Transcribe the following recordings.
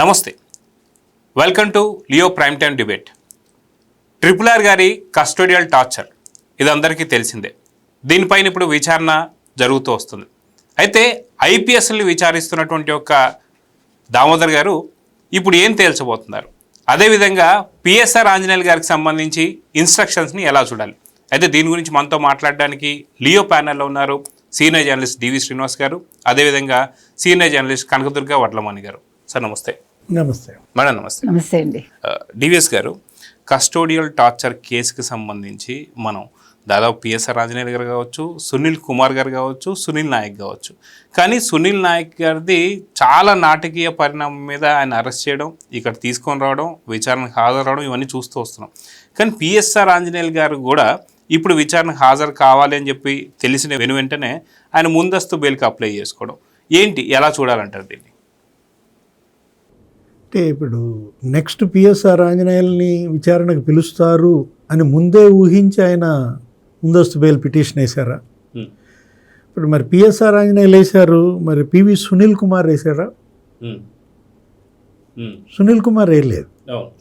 నమస్తే, welcome to Leo prime time debate. RRR గారి custodial torture ఇది అందరికీ తెలిసిందే. దీనిపైన ఇప్పుడు విచారణ జరుగుతూ వస్తుంది. అయితే ఐపీఎస్ని విచారిస్తున్నటువంటి ఒక దామోదర్ గారు ఇప్పుడు ఏం తేల్చబోతున్నారు, అదేవిధంగా పిఎస్ఆర్ ఆంజనేయులు గారికి సంబంధించి ఇన్స్ట్రక్షన్స్ని ఎలా చూడాలి? అయితే దీని గురించి మనతో మాట్లాడడానికి లియో ప్యానెల్లో ఉన్నారు సీనియర్ జర్నలిస్ట్ డివి శ్రీనివాస్ గారు, అదేవిధంగా సీనియర్ జర్నలిస్ట్ కనకదుర్గ వడ్లమణి గారు. సార్ నమస్తే. నమస్తే మేడం. నమస్తే. నమస్తే అండి. డివిఎస్ గారు, కస్టోడియల్ టార్చర్ కేసుకి సంబంధించి మనం దాదాపు పిఎస్ఆర్ ఆంజనేయులు గారు కావచ్చు, సునీల్ కుమార్ గారు కావచ్చు, సునీల్ నాయక్ కావచ్చు, కానీ సునీల్ నాయక్ గారిది చాలా నాటకీయ పరిణామం మీద ఆయన అరెస్ట్ చేయడం, ఇక్కడ తీసుకొని రావడం, విచారణకు హాజరవడం ఇవన్నీ చూస్తూ వస్తున్నాం. కానీ పిఎస్ఆర్ ఆంజనేయులు గారు కూడా ఇప్పుడు విచారణకు హాజరు కావాలి అని చెప్పి తెలిసిన వెంటనే ఆయన ముందస్తు బెయిల్కి అప్లై చేసుకోవడం ఏంటి, ఎలా చూడాలంటారు దీన్ని? అంటే ఇప్పుడు నెక్స్ట్ పిఎస్ఆర్ ఆంజనేయుల్ని విచారణకు పిలుస్తారు అని ముందే ఊహించి ఆయన ముందస్తు బెయిల్ పిటిషన్ వేశారా? ఇప్పుడు మరి పిఎస్ఆర్ ఆంజనేయులు వేశారు, మరి పివి సునీల్ కుమార్ వేశారా? సునీల్ కుమార్ వేయలేదు.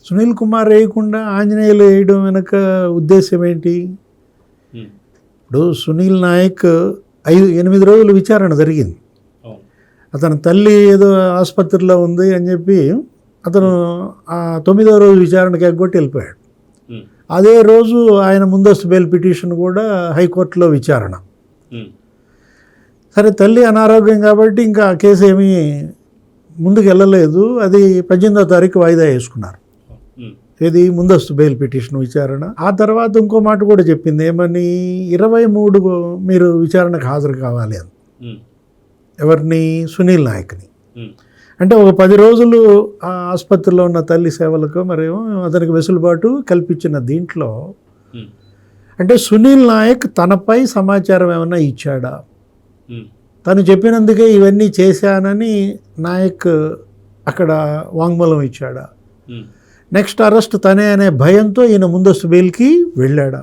సునీల్ కుమార్ వేయకుండా ఆంజనేయులు వేయడం వెనక ఉద్దేశం ఏంటి? ఇప్పుడు సునీల్ నాయక్ 8 రోజులు విచారణ జరిగింది. అతని తల్లి ఏదో ఆసుపత్రిలో ఉంది అని చెప్పి అతను 9వ రోజు విచారణకి ఎగ్గొట్టి వెళ్ళిపోయాడు. అదే రోజు ఆయన ముందస్తు బెయిల్ పిటిషన్ కూడా హైకోర్టులో విచారణ. సరే, తల్లి అనారోగ్యం కాబట్టి ఇంకా ఆ కేసు ఏమీ ముందుకు వెళ్ళలేదు. అది 18వ తారీఖు వాయిదా వేసుకున్నారు. ఇది ముందస్తు బెయిల్ పిటిషన్ విచారణ. ఆ తర్వాత ఇంకో మాట కూడా చెప్పింది, ఏమని 23 మీరు విచారణకు హాజరు కావాలి అని. ఎవరిని? సునీల్ నాయక్ని. అంటే ఒక 10 రోజులు ఆ ఆసుపత్రిలో ఉన్న తల్లి సేవలకు మరేమో అతనికి వెసులుబాటు కల్పించిన దీంట్లో అంటే సునీల్ నాయక్ తనపై సమాచారం ఏమైనా ఇచ్చాడా? తను చెప్పినందుకే ఇవన్నీ చేశానని నాయక్ అక్కడ వాంగ్మూలం ఇచ్చాడా? నెక్స్ట్ అరెస్ట్ తనే అనే భయంతో ఈయన ముందస్తు బెయిల్కి వెళ్ళాడా?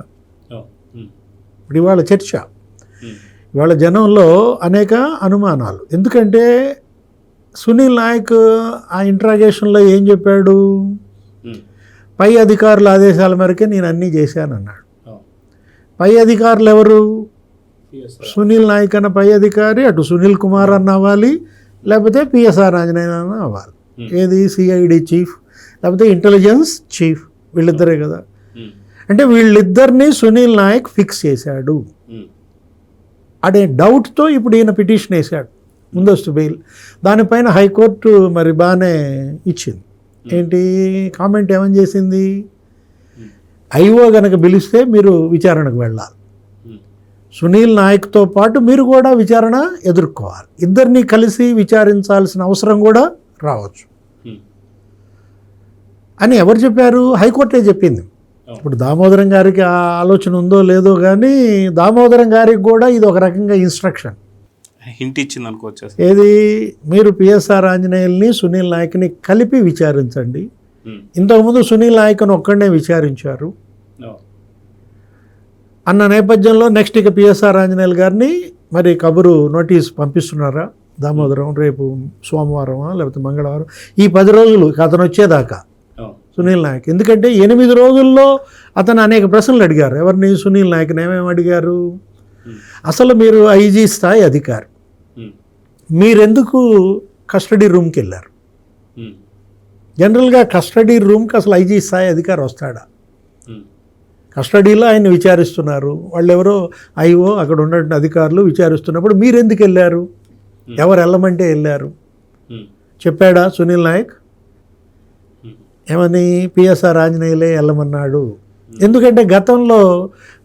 ఇప్పుడు ఇవాళ చర్చ, ఇవాళ జనంలో అనేక అనుమానాలు. ఎందుకంటే సునీల్ నాయక్ ఆ ఇంట్రాగేషన్లో ఏం చెప్పాడు? పై అధికారుల ఆదేశాల మేరకే నేను అన్నీ చేశానన్నాడు. పై అధికారులు ఎవరు? సునీల్ నాయక్ అన్న పై అధికారి అటు సునీల్ కుమార్ అన్న అవ్వాలి, లేకపోతే పిఎస్ఆర్ ఆంజనేయులు అన్న అవ్వాలి. ఏది? సిఐడి చీఫ్ లేకపోతే ఇంటెలిజెన్స్ చీఫ్, వీళ్ళిద్దరే కదా. అంటే వీళ్ళిద్దరినీ సునీల్ నాయక్ ఫిక్స్ చేశాడు అనే డౌట్తో ఇప్పుడు ఈయన పిటిషన్ వేశాడు ముందస్తు బెయిల్. దానిపైన హైకోర్టు మరి బాగానే ఇచ్చింది. ఏంటి కామెంట్ ఏమని చేసింది? ఐఓ కనుక పిలిస్తే మీరు విచారణకు వెళ్ళాలి, సునీల్ నాయక్తో పాటు మీరు కూడా విచారణ ఎదుర్కోవాలి, ఇద్దరిని కలిసి విచారించాల్సిన అవసరం కూడా రావచ్చు అని ఎవరు చెప్పారు? హైకోర్టే చెప్పింది. ఇప్పుడు దామోదరం గారికి ఆ ఆలోచన ఉందో లేదో కానీ దామోదరం గారికి కూడా ఇది ఒక రకంగా ఇన్స్ట్రక్షన్, హింట్ ఇచ్చింది అనుకోవచ్చు. ఏది? మీరు పిఎస్ఆర్ ఆంజనేయుల్ని సునీల్ నాయక్ని కలిపి విచారించండి. ఇంతకుముందు సునీల్ నాయక్ని ఒక్కడనే విచారించారు అన్న నేపథ్యంలో నెక్స్ట్ ఇక పిఎస్ఆర్ ఆంజనేయులు గారిని మరి కబురు నోటీస్ పంపిస్తున్నారా దామోదరం? రేపు సోమవారమా లేకపోతే మంగళవారం, ఈ 10 రోజులు అతను వచ్చేదాకా సునీల్ నాయక్. ఎందుకంటే 8 రోజుల్లో అతను అనేక ప్రశ్నలు అడిగారు. ఎవరిని? సునీల్ నాయక్ని. ఏమేమి అడిగారు? అసలు మీరు ఐజీ స్థాయి అధికారి, మీరెందుకు కస్టడీ రూమ్కి వెళ్ళారు? జనరల్గా కస్టడీ రూమ్కి అసలు ఐజీ స్థాయి అధికారి వస్తాడా? కస్టడీలో ఆయన విచారిస్తున్నారు, వాళ్ళు ఎవరో ఐఓ అక్కడ ఉన్నటువంటి అధికారులు విచారిస్తున్నప్పుడు మీరెందుకు వెళ్ళారు? ఎవరు వెళ్ళమంటే వెళ్ళారు? చెప్పాడా సునీల్ నాయక్? ఏమని? పిఎస్ఆర్ ఆంజనేయులే వెళ్ళమన్నాడు. ఎందుకంటే గతంలో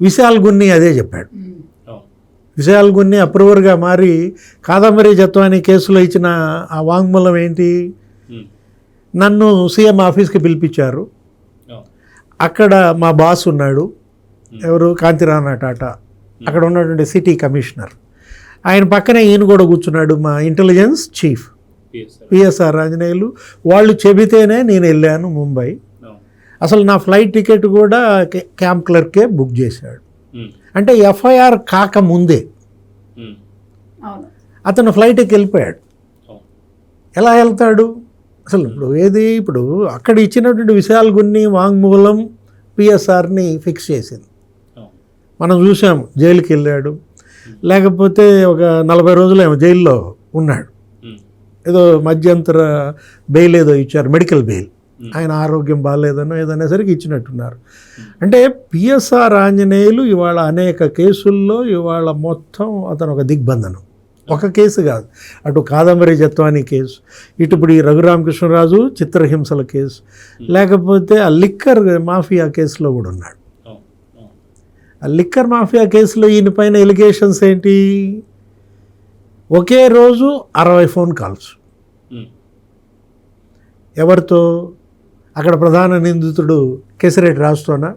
విశాల్ గున్ని అదే చెప్పాడు. విశాల్ గున్ని అప్రూవర్గా మారి కాదంబరి జత్వాని కేసులో ఇచ్చిన ఆ వాంగ్మూలం ఏంటి? నన్ను సీఎం ఆఫీస్కి పిలిపించారు, అక్కడ మా బాస్ ఉన్నాడు, ఎవరు? కాంతిరాణా టాటా, అక్కడ ఉన్నటువంటి సిటీ కమిషనర్, ఆయన పక్కనే ఈయన కూడా కూర్చున్నాడు, మా ఇంటెలిజెన్స్ చీఫ్ పిఎస్ఆర్ ఆంజనేయులు. వాళ్ళు చెబితేనే నేను వెళ్ళాను ముంబై. అసలు నా ఫ్లైట్ టికెట్ కూడా క్యాంప్ క్లర్కే బుక్ చేశాడు. అంటే ఎఫ్ఐఆర్ కాకముందే అతను ఫ్లైట్కి వెళ్ళిపోయాడు. ఎలా వెళ్తాడు? అసలు ఇప్పుడు అక్కడ ఇచ్చినటువంటి విషయాలు కొన్ని వాంగ్మూలం పిఎస్ఆర్ని ఫిక్స్ చేసింది. మనం చూసాం, జైలుకి వెళ్ళాడు, లేకపోతే ఒక 40 రోజులు ఏమో జైల్లో ఉన్నాడు, ఏదో మధ్యంతర బెయిల్ ఏదో ఇచ్చారు, మెడికల్ బెయిల్, ఆయన ఆరోగ్యం బాగాలేదనో ఏదనేసరికి ఇచ్చినట్టున్నారు. అంటే పిఎస్ఆర్ ఆంజనేయులు ఇవాళ అనేక కేసుల్లో ఇవాళ మొత్తం అతను ఒక దిగ్బంధనం. ఒక కేసు కాదు, అటు కాదంబరి జత్వాని కేసు, ఇటు ఇప్పుడు ఈ రఘురామకృష్ణరాజు చిత్రహింసల కేసు, లేకపోతే ఆ లిక్కర్ మాఫియా కేసులో కూడా ఉన్నాడు. ఆ లిక్కర్ మాఫియా కేసులో ఈయన పైన ఎలిగేషన్స్ ఏంటి? ఒకే రోజు 60 ఫోన్ కాల్స్. ఎవరితో? అక్కడ ప్రధాన నిందితుడు కేసిరెడ్డి రాజుతోనా?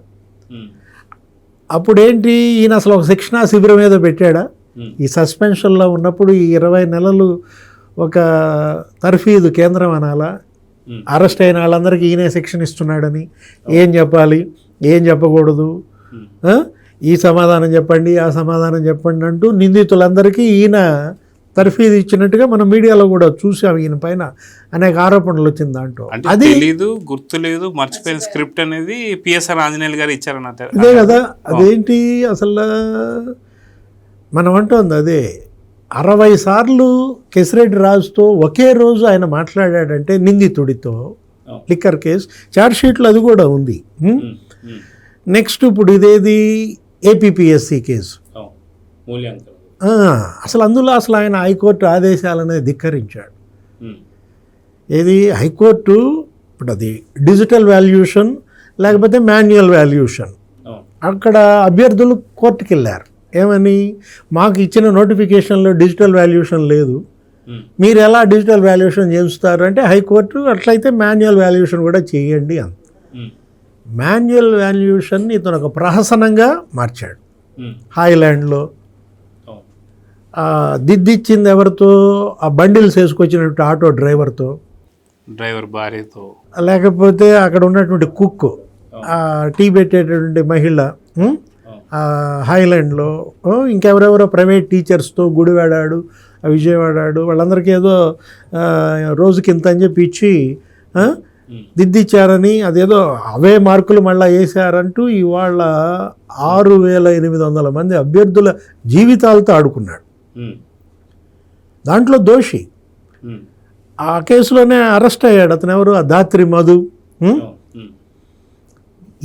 అప్పుడేంటి, ఈయన అసలు ఒక శిక్షణా శిబిరం ఏదో పెట్టాడా? ఈ సస్పెన్షన్లో ఉన్నప్పుడు ఈ 20 నెలలు ఒక తర్ఫీదు కేంద్రం అనాలా? అరెస్ట్ అయిన వాళ్ళందరికీ ఈయనే శిక్షణ ఇస్తున్నాడని ఏం చెప్పాలి, ఏం చెప్పకూడదు, ఈ సమాధానం చెప్పండి, ఆ సమాధానం చెప్పండి అంటూ నిందితులందరికీ ఈయన తర్ఫీదు ఇచ్చినట్టుగా మనం మీడియాలో కూడా చూసాం. ఈయన పైన అనేక ఆరోపణలు వచ్చింది దాంట్లో. అది తెలీదు, గుర్తు లేదు, మర్చిపోయిన స్క్రిప్ట్ అనేది పిఎస్ఆర్ ఆంజనేయులు గారు ఇచ్చారన్నట్టు. ఇదే కదా, అదేంటి అసలు మనం అంటోంది అదే. 60 సార్లు కేసిరెడ్డి రాజుతో ఒకే రోజు ఆయన మాట్లాడాడంటే నిందితుడితో, లిక్కర్ కేసు ఛార్జ్షీట్లో అది కూడా ఉంది. నెక్స్ట్ ఇప్పుడు ఇదేది ఏపీపీఎస్సీ కేసు, అందులో ఆయన హైకోర్టు ఆదేశాలనే ధిక్కరించాడు. ఏది హైకోర్టు ఇప్పుడు అది డిజిటల్ వాల్యుయేషన్ లేకపోతే మాన్యువల్ వాల్యుయేషన్, అక్కడ అభ్యర్థులు కోర్టుకి వెళ్ళారు. ఏమని, మాకు ఇచ్చిన నోటిఫికేషన్లో డిజిటల్ వాల్యుయేషన్ లేదు, మీరు ఎలా డిజిటల్ వాల్యుయేషన్ చేస్తారు అంటే హైకోర్టు అట్లయితే మాన్యువల్ వాల్యుయేషన్ కూడా చేయండి అంత. మాన్యువల్ వాల్యుయేషన్ ఇతను ఒక ప్రహసనంగా మార్చాడు. హాయ్లాండ్లో దిద్దిచ్చింది ఎవరితో? ఆ బండిల్స్ వేసుకొచ్చినట్టు ఆటో డ్రైవర్ భార్యతో, లేకపోతే అక్కడ ఉన్నటువంటి కుక్, టీ పెట్టేటటువంటి మహిళ హాయ్లాండ్లో, ఇంకెవరెవరో ప్రైవేట్ టీచర్స్తో, గుడివాడాడు, విజయవాడాడు, వాళ్ళందరికీ ఏదో రోజుకి ఇంత అని చెప్పి ఇచ్చి దిద్దిచ్చారని, అదేదో అవే మార్కులు మళ్ళీ వేసారంటూ ఇవాళ 6800 మంది అభ్యర్థుల జీవితాలతో ఆడుకున్నాడు. దాంట్లో దోషి. ఆ కేసులోనే అరెస్ట్ అయ్యాడు అతను. ఎవరు? ఆ దాత్రి మధు.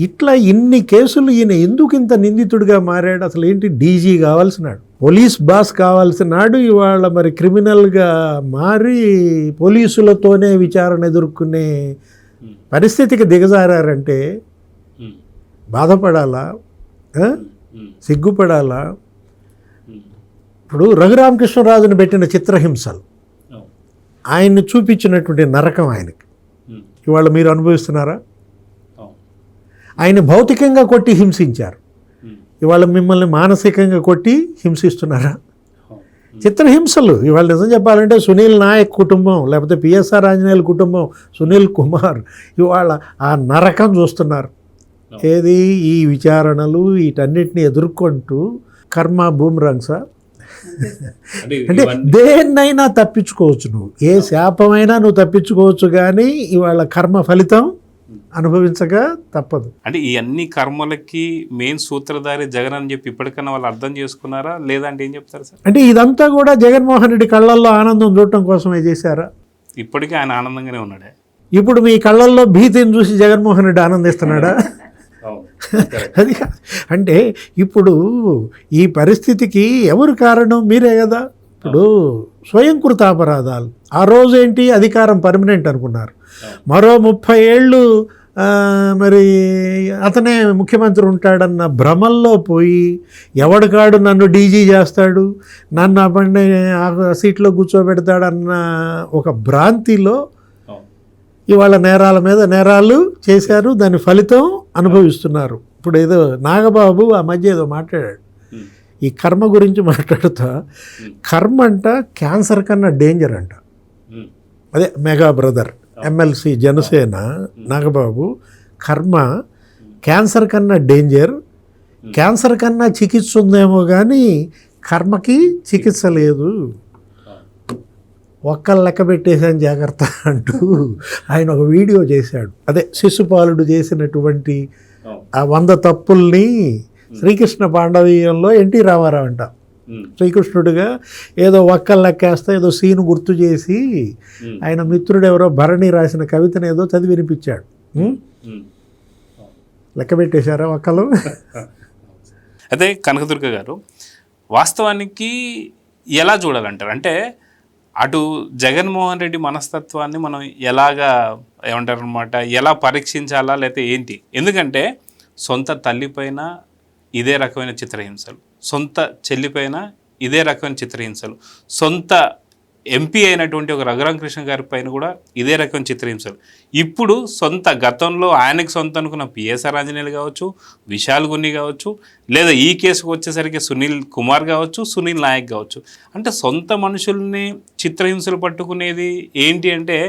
ఇట్లా ఇన్ని కేసులు ఈయన ఎందుకు ఇంత నిందితుడిగా మారాడు? అసలు ఏంటి, డీజీ కావాల్సినాడు, పోలీస్ బాస్ కావాల్సినాడు, ఇవాళ మరి క్రిమినల్గా మారి పోలీసులతోనే విచారణ ఎదుర్కొనే పరిస్థితికి దిగజారంటే బాధపడాలా, సిగ్గుపడాలా? ఇప్పుడు రఘురామకృష్ణరాజుని పెట్టిన చిత్రహింసలు, ఆయన్ని చూపించినటువంటి నరకం ఆయనకి ఇవాళ మీరు అనుభవిస్తున్నారా? ఆయన భౌతికంగా కొట్టి హింసించారు, ఇవాళ మిమ్మల్ని మానసికంగా కొట్టి హింసిస్తున్నారా? చిత్రహింసలు. ఇవాళ నిజం చెప్పాలంటే సునీల్ నాయక్ కుటుంబం, లేకపోతే పిఎస్ఆర్ ఆంజనేయుల కుటుంబం, సునీల్ కుమార్, ఇవాళ ఆ నరకం చూస్తున్నారు. ఏది, ఈ విచారణలు వీటన్నిటిని ఎదుర్కొంటూ కర్మ బూమరాంగ్సా? అంటే దేన్నైనా తప్పించుకోవచ్చు, నువ్వు ఏ శాపమైనా నువ్వు తప్పించుకోవచ్చు, కానీ ఇవాళ కర్మ ఫలితం అనుభవించక తప్పదు. అంటే ఈ అన్ని కర్మలకి మెయిన్ సూత్రధారి జగన్ అని చెప్పి ఇప్పటికన్నా వాళ్ళు అర్థం చేసుకున్నారా, లేదంటే ఏం చెప్తారు సార్? అంటే ఇదంతా కూడా జగన్మోహన్ రెడ్డి కళ్ళల్లో ఆనందం చూడటం కోసమే చేశారా? ఇప్పటికీ ఆయన ఆనందంగానే ఉన్నాడే. ఇప్పుడు మీ కళ్ళల్లో భీతిని చూసి జగన్మోహన్ రెడ్డి ఆనందిస్తున్నాడా? అది అంటే ఇప్పుడు ఈ పరిస్థితికి ఎవరు కారణం? మీరే కదా. ఇప్పుడు స్వయంకృత అపరాధాలు. ఆ రోజు ఏంటి, అధికారం పర్మనెంట్ అనుకున్నారు, మరో 30 ఏళ్ళు మరి అతనే ముఖ్యమంత్రి ఉంటాడన్న భ్రమల్లో పోయి ఎవడికాడు నన్ను డీజీ చేస్తాడు, నన్ను అప్పటి ఆ సీట్లో కూర్చోబెడతాడన్న ఒక భ్రాంతిలో ఇవాళ నేరాల మీద నేరాలు చేశారు, దాని ఫలితం అనుభవిస్తున్నారు. ఇప్పుడు ఏదో నాగబాబు ఆ మధ్య ఏదో మాట్లాడాడు, ఈ కర్మ గురించి మాట్లాడుతా, కర్మ అంట క్యాన్సర్ కన్నా డేంజర్ అంట. అదే mega brother MLC Janasena Nagababu, కర్మ క్యాన్సర్ కన్నా డేంజర్, క్యాన్సర్ కన్నా చికిత్స ఉందేమో కానీ కర్మకి చికిత్స లేదు. ఒక్కళ్ళు లెక్క పెట్టేశాను జాగ్రత్త అంటూ ఆయన ఒక వీడియో చేశాడు. అదే శిశుపాలుడు చేసినటువంటి ఆ 100 తప్పుల్ని శ్రీకృష్ణ పాండవీయంలో ఎన్టీ రామారావు అంట శ్రీకృష్ణుడిగా ఏదో ఒక్కళ్ళు లెక్కేస్తా ఏదో సీను గుర్తు చేసి ఆయన మిత్రుడు ఎవరో భరణి రాసిన కవితను ఏదో చదివి వినిపించాడు. లెక్క పెట్టేశారా ఒక్కళ్ళు? అదే కనకదుర్గ గారు, వాస్తవానికి ఎలా చూడాలంటారు? అంటే అటు జగన్మోహన్ రెడ్డి మనస్తత్వాన్ని మనం ఎలాగా ఏమంటారు అనమాట, ఎలా పరీక్షించాలా లేకపోతే ఏంటి? ఎందుకంటే సొంత తల్లిపైన ఇదే రకమైన చిత్రహింసలు, సొంత చెల్లిపైన ఇదే రకమైన చిత్రహింసలు, సొంత ఎంపీ అయినటువంటి ఒక రఘురామకృష్ణ గారి పైన కూడా ఇదే రకమైన చిత్రహింసలు. ఇప్పుడు సొంత గతంలో ఆయనకు సొంత అనుకున్న పిఎస్ఆర్ ఆంజనేయులు కావచ్చు, విశాల్ గున్ని కావచ్చు, లేదా ఈ కేసుకు వచ్చేసరికి సునీల్ కుమార్ కావచ్చు, సునీల్ నాయక్ కావచ్చు. అంటే సొంత మనుషుల్ని చిత్రహింసలు పట్టుకునేది ఏంటి అంటే,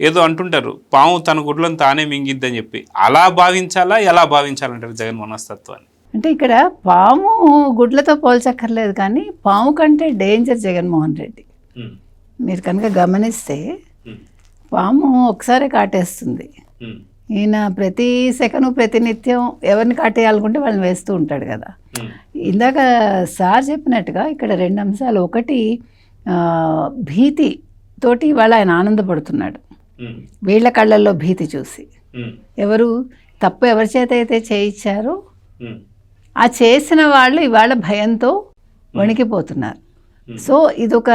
ఏదో అంటుంటారు పాము తన గుడ్లను తానే మింగిద్దని చెప్పి, అలా భావించాలా ఎలా భావించాలంటారు జగన్ మనస్తత్వాన్ని? అంటే ఇక్కడ పాము గుడ్లతో పోల్చక్కర్లేదు, కానీ పాము కంటే డేంజర్ జగన్మోహన్ రెడ్డి. మీరు కనుక గమనిస్తే పాము ఒకసారి కాటేస్తుంది, ఈయన ప్రతి సెకను ప్రతినిత్యం ఎవరిని కాటేయాలనుకుంటే వాళ్ళని వేస్తూ ఉంటాడు కదా. ఇందాక సార్ చెప్పినట్టుగా ఇక్కడ 2 అంశాలు. ఒకటి, భీతి తోటి ఇవాళ ఆయన ఆనందపడుతున్నాడు, వీళ్ళ కళ్ళల్లో భీతి చూసి. ఎవరు తప్పు ఎవరి చేత అయితే చేయించారో ఆ చేసిన వాళ్ళు ఇవాళ భయంతో వణికిపోతున్నారు. సో ఇదొక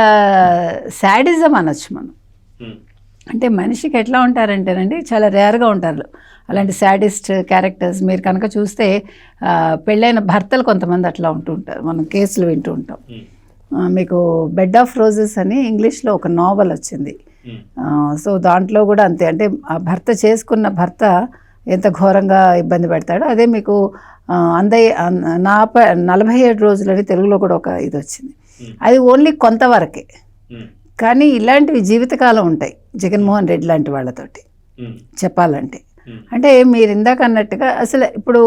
శాడిజం అనొచ్చు మనం. అంటే మనిషికి ఎట్లా ఉంటారంటేనండి, చాలా రేర్గా ఉంటారు అలాంటి శాడిస్ట్ క్యారెక్టర్స్. మీరు కనుక చూస్తే పెళ్ళైన భర్తలు కొంతమంది అట్లా ఉంటూ ఉంటారు, మనం కేసులు వింటూ ఉంటాం. మీకు బెడ్ ఆఫ్ రోజెస్ అని ఇంగ్లీష్లో ఒక నావెల్ వచ్చింది. సో దాంట్లో కూడా అంతే, అంటే ఆ భర్త చేసుకున్న భర్త ఎంత ఘోరంగా ఇబ్బంది పెడతాడో అదే మీకు 47 రోజులని తెలుగులో కూడా ఒక ఇది వచ్చింది. అది ఓన్లీ కొంతవరకే, కానీ ఇలాంటివి జీవితకాలం ఉంటాయి జగన్మోహన్ రెడ్డి లాంటి వాళ్ళతోటి చెప్పాలంటే. అంటే మీరు ఇందాక అన్నట్టుగా అసలు ఇప్పుడు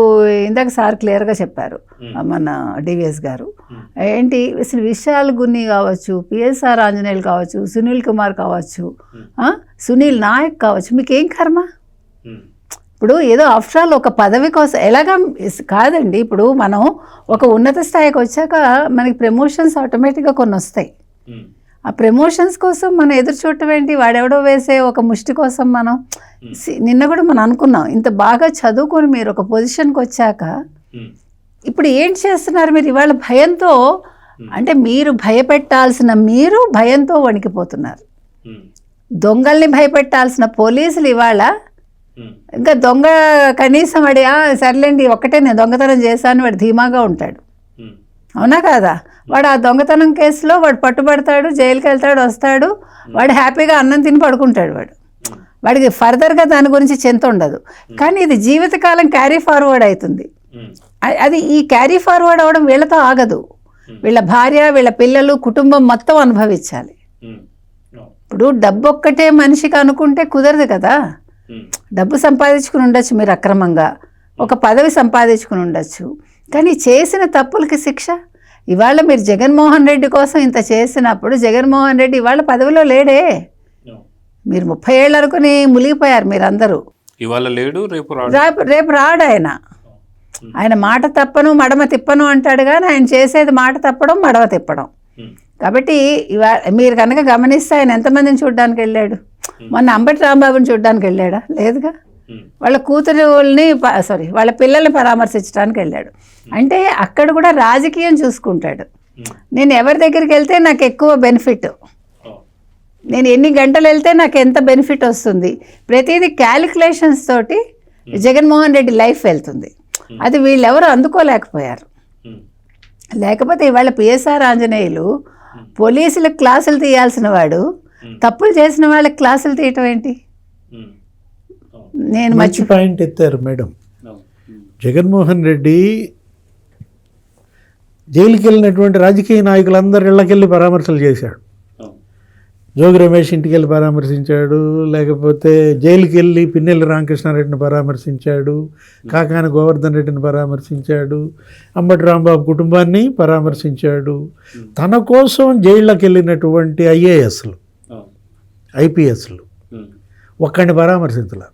ఇందాక సార్ క్లియర్గా చెప్పారు మన డివిఎస్ గారు, ఏంటి అసలు విశాల్ గున్ని కావచ్చు, పిఎస్ఆర్ ఆంజనేయులు కావచ్చు, సునీల్ కుమార్ కావచ్చు, సునీల్ నాయక్ కావచ్చు, మీకేం కర్మ? ఇప్పుడు ఏదో ఆఫ్టర్ ఆల్ ఒక పదవి కోసం ఎలాగా కాదండి. ఇప్పుడు మనం ఒక ఉన్నత స్థాయికి వచ్చాక మనకి ప్రమోషన్స్ ఆటోమేటిక్గా కొన్ని వస్తాయి. ఆ ప్రమోషన్స్ కోసం మనం ఎదురు చూడటం ఏంటి? వాడెవడో వేసే ఒక ముష్టి కోసం మనం నిన్న కూడా మనం అనుకున్నాం, ఇంత బాగా చదువుకొని మీరు ఒక పొజిషన్కి వచ్చాక ఇప్పుడు ఏంటి చేస్తున్నారు మీరు? ఇవాళ భయంతో, అంటే మీరు భయపెట్టాల్సిన మీరు భయంతో వణికిపోతున్నారు. దొంగల్ని భయపెట్టాల్సిన పోలీసులు ఇవాళ ఇంకా దొంగ కనీసం వాడి సర్లేండి ఒక్కటే నేను దొంగతనం చేశాను వాడు ధీమాగా ఉంటాడు, అవునా కాదా? వాడు ఆ దొంగతనం కేసులో వాడు పట్టుబడతాడు, జైలుకి వెళ్తాడు, వస్తాడు, వాడు హ్యాపీగా అన్నం తిని పడుకుంటాడు. వాడికి ఫర్దర్గా దాని గురించి చింత ఉండదు. కానీ ఇది జీవితకాలం క్యారీ ఫార్వర్డ్ అవుతుంది. అది ఈ క్యారీ ఫార్వర్డ్ అవ్వడం వీళ్ళతో ఆగదు, వీళ్ళ భార్య, వీళ్ళ పిల్లలు, కుటుంబం మొత్తం అనుభవించాలి. ఇప్పుడు డబ్బు ఒక్కటే మనిషికి అనుకుంటే కుదరదు కదా. డబ్బు సంపాదించుకుని ఉండొచ్చు మీరు అక్రమంగా, ఒక పదవి సంపాదించుకుని ఉండొచ్చు, కానీ చేసిన తప్పులకి శిక్ష. ఇవాళ మీరు జగన్మోహన్ రెడ్డి కోసం ఇంత చేసినప్పుడు జగన్మోహన్ రెడ్డి ఇవాళ పదవిలో లేడే. మీరు 30 ఏళ్ళు అనుకుని మునిగిపోయారు మీరందరూ. ఇవాళ లేడు, రేపు రాడు ఆయన. ఆయన మాట తప్పను మడమ తిప్పను అంటాడు, కానీ ఆయన చేసేది మాట తప్పడం మడమ తిప్పడం. కాబట్టి మీరు కనుక గమనిస్తే ఆయన ఎంతమందిని చూడడానికి వెళ్ళాడు? మొన్న అంబటి రాంబాబుని చూడడానికి వెళ్ళాడా? లేదుగా. వాళ్ళ కూతురుని వాళ్ళ పిల్లల్ని పరామర్శించడానికి వెళ్ళాడు. అంటే అక్కడ కూడా రాజకీయం చూసుకుంటాడు. నేను ఎవరి దగ్గరికి వెళ్తే నాకు ఎక్కువ బెనిఫిట్, నేను ఎన్ని గంటలు వెళ్తే నాకు ఎంత బెనిఫిట్ వస్తుంది, ప్రతిదీ క్యాలిక్యులేషన్స్ తోటి జగన్మోహన్ రెడ్డి లైఫ్ వెళ్తుంది. అది వీళ్ళెవరు అందుకోలేకపోయారు. లేకపోతే ఇవాళ పిఎస్ఆర్ ఆంజనేయులు పోలీసులకు క్లాసులు తీయాల్సిన వాడు తప్పులు చేసిన వాళ్ళకి క్లాసులు తీయటం ఏంటి? నేను మంచి పాయింట్ ఎత్తారు మేడం. జగన్మోహన్ రెడ్డి జైలుకి వెళ్ళినటువంటి రాజకీయ నాయకులందరి ఇళ్ళకెళ్ళి పరామర్శలు చేశాడు. జోగి రమేష్ ఇంటికి వెళ్ళి పరామర్శించాడు, లేకపోతే జైలుకి వెళ్ళి పిన్నెల్లి రామకృష్ణారెడ్డిని పరామర్శించాడు, కాకాని గోవర్ధన్ రెడ్డిని పరామర్శించాడు, అంబటి రాంబాబు కుటుంబాన్ని పరామర్శించాడు. తన కోసం జైళ్ళకి వెళ్ళినటువంటి ఐఏఎస్లు ఐపీఎస్లు ఒక్కడిని పరామర్శించలేదు.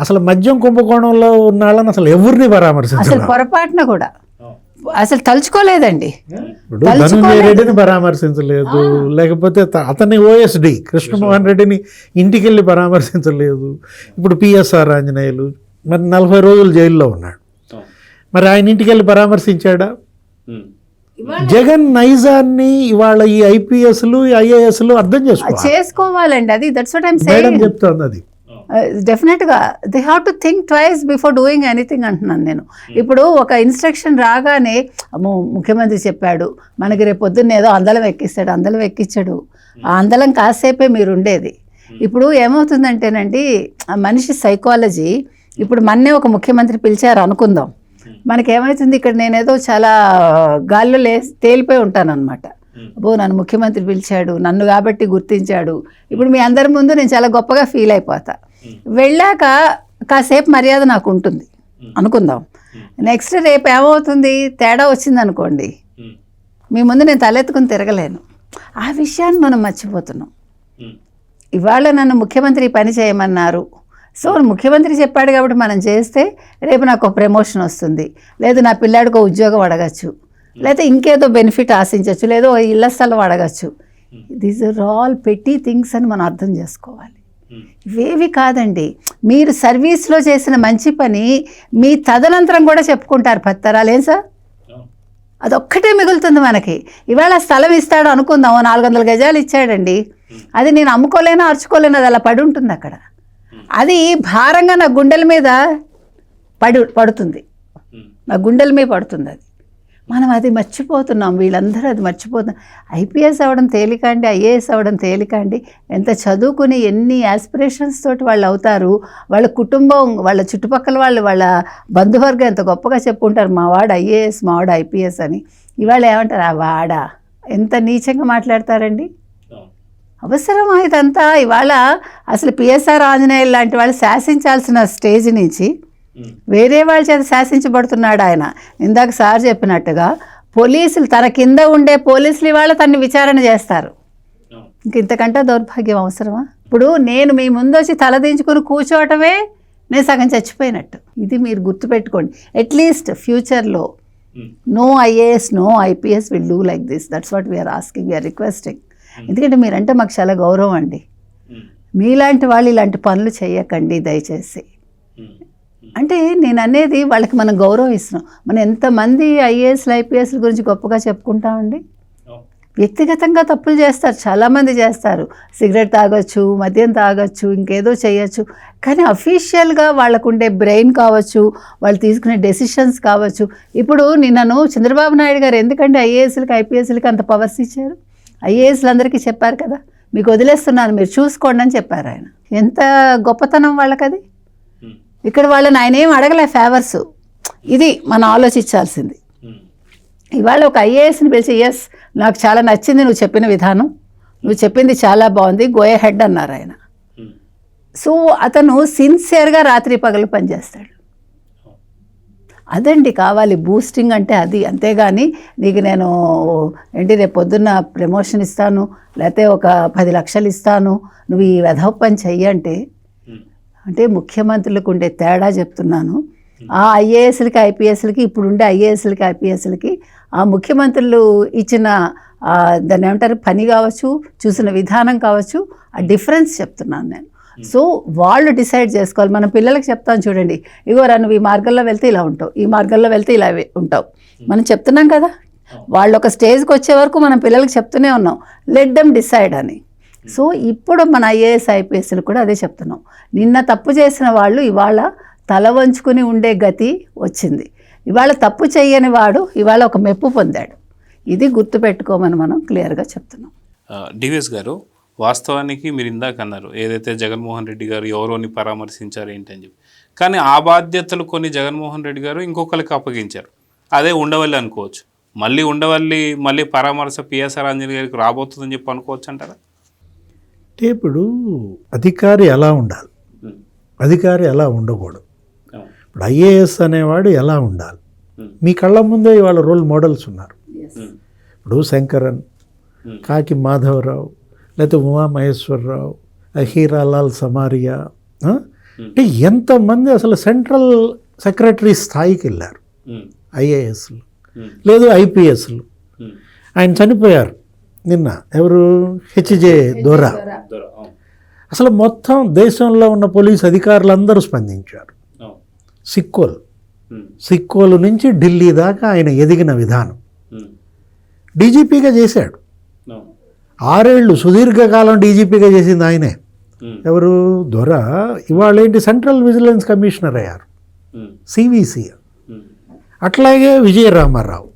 అసలు మద్యం కుంభకోణంలో ఉన్న వాళ్ళని అసలు ఎవరిని అసలు పరామర్శించలేదు. పొరపాటున కూడా అసలు తలుచుకోలేదండి. ఇప్పుడు ధనంజయ రెడ్డిని పరామర్శించలేదు, లేకపోతే అతన్ని ఓఎస్డి కృష్ణమోహన్ రెడ్డిని ఇంటికి వెళ్ళి పరామర్శించలేదు. ఇప్పుడు పిఎస్ఆర్ ఆంజనేయులు మరి 40 రోజులు జైల్లో ఉన్నాడు, మరి ఆయన ఇంటికి వెళ్ళి పరామర్శించాడా? జగన్ నైజాన్ని ఇవాళ ఈ ఐపీఎస్లు ఐఏఎస్లు అర్థం చేసుకోవాలండి. అది that's what I'm madam saying. చెప్తోంది అది. డెఫినెట్గా they have to think twice before doing anything అంటున్నాను నేను. ఇప్పుడు ఒక ఇన్స్ట్రక్షన్ రాగానే అమ్మో ముఖ్యమంత్రి చెప్పాడు మనకి రేపు పొద్దున్న ఏదో అందలం ఎక్కిస్తాడు, అందలం ఎక్కించాడు. ఆ అందలం కాసేపే మీరు ఉండేది. ఇప్పుడు ఏమవుతుందంటేనండి ఆ మనిషి సైకాలజీ, ఇప్పుడు మొన్నే ఒక ముఖ్యమంత్రి పిలిచారు అనుకుందాం, మనకేమవుతుంది ఇక్కడ నేనేదో చాలా గాల్లో తేలిపోయి ఉంటానన్నమాట. అబ్బో నన్ను ముఖ్యమంత్రి పిలిచాడు, నన్ను కాబట్టి గుర్తించాడు, ఇప్పుడు మీ అందరి ముందు నేను చాలా గొప్పగా ఫీల్ అయిపోతా. వెళ్ళాక కాసేపు మర్యాద నాకు ఉంటుంది అనుకుందాం. నెక్స్ట్ రేపు ఏమవుతుంది, తేడా వచ్చింది అనుకోండి, మీ ముందు నేను తలెత్తుకుని తిరగలేను. ఆ విషయాన్ని మనం మర్చిపోతున్నాం. ఇవాళ నన్ను ముఖ్యమంత్రి ఈ పని చేయమన్నారు, సో ముఖ్యమంత్రి చెప్పాడు కాబట్టి మనం చేస్తే రేపు నాకు ఒక ప్రమోషన్ వస్తుంది, లేదు నా పిల్లాడికి ఒక ఉద్యోగం అడగచ్చు, లేదా ఇంకేదో బెనిఫిట్ ఆశించవచ్చు, లేదో ఇళ్ల స్థలం అడగచ్చు. దీస్ ఆర్ ఆల్ పెట్టి థింగ్స్ అని మనం అర్థం చేసుకోవాలి. ఇవేవి కాదండి, మీరు సర్వీస్లో చేసిన మంచి పని మీ తదనంతరం కూడా చెప్పుకుంటారు పత్తరాలు. ఏం సార్, అదొక్కటే మిగులుతుంది మనకి. ఇవాళ స్థలం ఇస్తాడు అనుకుందాం, 400 గజాలు ఇచ్చాడండి, అది నేను అమ్ముకోలేనా అరుచుకోలేను, అది అలా పడి ఉంటుంది అక్కడ. అది భారంగా నా గుండెల మీద పడుతుంది, నా గుండెల మీద పడుతుంది. అది మనం అది మర్చిపోతున్నాం, వీళ్ళందరూ అది మర్చిపోతున్నాం. ఐపీఎస్ అవ్వడం తేలిక అండి, ఐఏఎస్ అవ్వడం తేలిక అండి. ఎంత చదువుకుని ఎన్ని యాస్పిరేషన్స్ తోటి వాళ్ళు అవుతారు, వాళ్ళ కుటుంబం, వాళ్ళ చుట్టుపక్కల వాళ్ళు, వాళ్ళ బంధువర్గం ఎంత గొప్పగా చెప్పుకుంటారు, మా వాడు ఐఏఎస్, మా వాడు ఐపీఎస్ అని. ఇవాళ ఏమంటారు, ఆ వాడా, ఎంత నీచంగా మాట్లాడతారండి. అవసరమా ఇదంతా? ఇవాళ అసలు పిఎస్ఆర్ ఆంజనేయులు లాంటి వాళ్ళు శాసించాల్సిన స్టేజ్ నుంచి వేరే వాళ్ళ చేత శాసించబడుతున్నాడు ఆయన. ఇందాక సార్ చెప్పినట్టుగా పోలీసులు, తన కింద ఉండే పోలీసులు ఇవాళ తనని విచారణ చేస్తారు. ఇంతకంటే దౌర్భాగ్యం అవసరమా? ఇప్పుడు నేను మీ ముందు వచ్చి తలదించుకుని కూర్చోవటమే నేను సగం చచ్చిపోయినట్టు. ఇది మీరు గుర్తుపెట్టుకోండి. అట్లీస్ట్ ఫ్యూచర్లో no IAS, no IPS will do like this. That's what we're asking, we're requesting. ఎందుకంటే మీరంటే మాకు చాలా గౌరవం అండి. మీలాంటి వాళ్ళు ఇలాంటి పనులు చేయకండి దయచేసి. అంటే నేను అనేది వాళ్ళకి మనం గౌరవం ఇస్తున్నాం. మనం ఎంతమంది ఐఏఎస్లు ఐపీఎస్ల గురించి గొప్పగా చెప్పుకుంటామండి. వ్యక్తిగతంగా తప్పులు చేస్తారు, చాలామంది చేస్తారు. సిగరెట్ తాగొచ్చు, మద్యం తాగొచ్చు, ఇంకేదో చేయొచ్చు. కానీ అఫీషియల్గా వాళ్ళకుండే బ్రెయిన్ కావచ్చు, వాళ్ళు తీసుకునే డెసిషన్స్ కావచ్చు. ఇప్పుడు నిన్నను చంద్రబాబు నాయుడు గారు ఎందుకంటే ఐఏఎస్లకి ఐపీఎస్లకి అంత పవర్స్ ఇచ్చారు? ఐఏఎస్లు అందరికీ చెప్పారు కదా, మీకు వదిలేస్తున్నాను మీరు చూసుకోండి అని చెప్పారు ఆయన. ఎంత గొప్పతనం వాళ్ళకది. ఇక్కడ వాళ్ళని ఆయన ఏం అడగలే ఫేవర్స్. ఇది మనం ఆలోచించాల్సింది. ఇవాళ ఒక ఐఏఎస్ని పిలిచి, ఎస్ నాకు చాలా నచ్చింది నువ్వు చెప్పిన విధానం, నువ్వు చెప్పింది చాలా బాగుంది, గో హెడ్ అన్నారు ఆయన. సో అతను సిన్సియర్గా రాత్రి పగలు పనిచేస్తాడు. అదండి కావాలి బూస్టింగ్ అంటే, అది. అంతేగాని నీకు నేను ఏంటి రేపు పొద్దున్న ప్రమోషన్ ఇస్తాను, లేకపోతే ఒక 10 లక్షలు ఇస్తాను, నువ్వు ఈ వెధవ పని చెయ్యి అంటే ముఖ్యమంత్రులకు ఉండే తేడా చెప్తున్నాను. ఆ ఐఏఎస్లకి ఐపీఎస్లకి, ఇప్పుడుండే ఐఏఎస్లకి ఐపీఎస్లకి ఆ ముఖ్యమంత్రులు ఇచ్చిన దాన్ని ఏమంటారు పని కావచ్చు, చూసిన విధానం కావచ్చు, ఆ డిఫరెన్స్ చెప్తున్నాను నేను. సో వాళ్ళు డిసైడ్ చేసుకోవాలి. మన పిల్లలకి చెప్తాం చూడండి, ఇగోరా నువ్వు ఈ మార్గంలో వెళ్తే ఇలా ఉంటావు, ఈ మార్గంలో వెళ్తే ఇలా ఉంటావు, మనం చెప్తున్నాం కదా. వాళ్ళు ఒక స్టేజ్కి వచ్చే వరకు మనం పిల్లలకి చెప్తూనే ఉన్నాం, లెట్ దెమ్ డిసైడ్ అని. సో ఇప్పుడు మన ఐఏఎస్ ఐపీఎస్లు కూడా అదే చెప్తున్నాం. నిన్న తప్పు చేసిన వాళ్ళు ఇవాళ తల వంచుకుని ఉండే గతి వచ్చింది. ఇవాళ తప్పు చేయని వాడు ఇవాళ ఒక మెప్పు పొందాడు. ఇది గుర్తుపెట్టుకోమని మనం క్లియర్గా చెప్తున్నాం. డివిఎస్ గారు, వాస్తవానికి మీరు ఇందాక అన్నారు ఏదైతే జగన్మోహన్ రెడ్డి గారు ఎవరోని పరామర్శించారు ఏంటని చెప్పి, కానీ ఆ బాధ్యతలు కొన్ని జగన్మోహన్ రెడ్డి గారు ఇంకొకరికి అప్పగించారు. అదే ఉండవల్లి అనుకోవచ్చు. మళ్ళీ ఉండవల్లి మళ్ళీ పరామర్శ పిఎస్ఆర్ ఆంజనేయ గారికి రాబోతుందని చెప్పి అనుకోవచ్చు అంటారా? అంటే ఇప్పుడు అధికారి ఎలా ఉండాలి, అధికారి ఎలా ఉండకూడదు. ఇప్పుడు ఐఏఎస్ అనేవాడు ఎలా ఉండాలి, మీ కళ్ళ ముందే ఇవాళ రోల్ మోడల్స్ ఉన్నారు. ఇప్పుడు శంకరన్, కాకి మాధవరావు, లేకపోతే ఉమామహేశ్వరరావు, హీరాలాల్ సమారియా, అంటే ఎంతమంది అసలు సెంట్రల్ సెక్రటరీ స్థాయికి వెళ్ళారు, ఐఏఎస్లు లేదు ఐపీఎస్లు. ఆయన చనిపోయారు నిన్న, ఎవరు, హెచ్జే దొరా. అసలు మొత్తం దేశంలో ఉన్న పోలీస్ అధికారులందరూ స్పందించారు. సిక్కోలు నుంచి ఢిల్లీ దాకా ఆయన ఎదిగిన విధానం. డీజీపీగా చేశాడు, 6 ఏళ్ళు సుదీర్ఘకాలం డీజీపీగా చేసింది ఆయనే. ఎవరు, దొర. ఇవాళ ఏంటి, సెంట్రల్ విజిలెన్స్ కమిషనర్ అయ్యారు, సివిసి. అట్లాగే విజయరామారావు